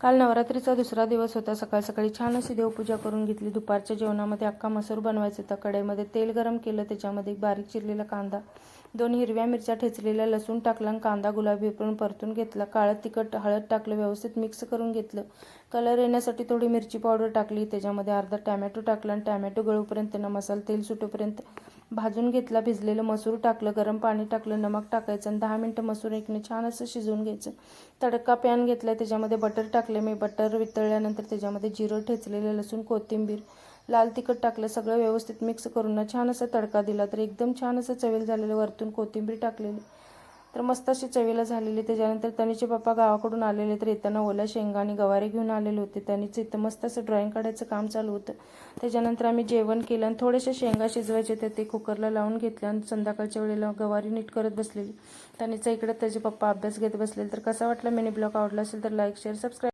काल नवरात्रीचा दुसरा दिवस होता। सकाळ सकाळी छान अशी देवपूजा करून घेतली। दुपारच्या जेवणामध्ये अख्खा मसूर बनवायचा होता। कढईमध्ये तेल गरम केलं, त्याच्यामध्ये बारीक चिरलेला कांदा, 2 हिरव्या मिरच्या ठेचलेल्या, लसूण टाकला, कांदा गुलाबी होईपर्यंत परतून घेतला। काळं तिखट, हळद टाकलं, व्यवस्थित मिक्स करून घेतलं। कलर येण्यासाठी थोडी मिरची पावडर टाकली, त्याच्यामध्ये अर्धा टोमॅटो टाकला आणि टोमॅटो गळूपर्यंत त्यांना मसाला तेल सुटेपर्यंत भाजून घेतला। भिजलेलं मसूर टाकलं, गरम पाणी टाकलं, नमक टाकायचं आणि 10 मिनिटं मसूर एकने छान असं शिजवून घ्यायचं। तडका पॅन घेतला, त्याच्यामध्ये बटर टाकले मी। बटर वितळल्यानंतर त्याच्यामध्ये जिरं ठेचलेलं, लसूण, कोथिंबीर, लाल तिखट टाकलं, सगळं व्यवस्थित मिक्स करून ना छान असा तडका दिला तर एकदम छान असं चवेल झालेलं। वरतून कोथिंबीर टाकलेली तर मस्त अशी चवीला झालेली। त्याच्यानंतर तनीचे पप्पा गावाकडून आलेले तर येताना ओल्या शेंगा आणि गवारे घेऊन आलेले होते। तनीचं इथं मस्त असं ड्रॉइंग काढायचं काम चालू होतं। त्याच्यानंतर आम्ही जेवण केलं आणि थोडेसे शेंगा शिजवायचे होते, ते कुकरला लावून घेतले आणि संध्याकाळच्या वेळेला गवारी नीट करत बसलेली। तनीचा इकडे त्याचे पप्पा अभ्यास घेत बसलेले। तर कसा वाटला मिनी ब्लॉग? आवडला असेल तर लाईक, शेअर, सबस्क्राईब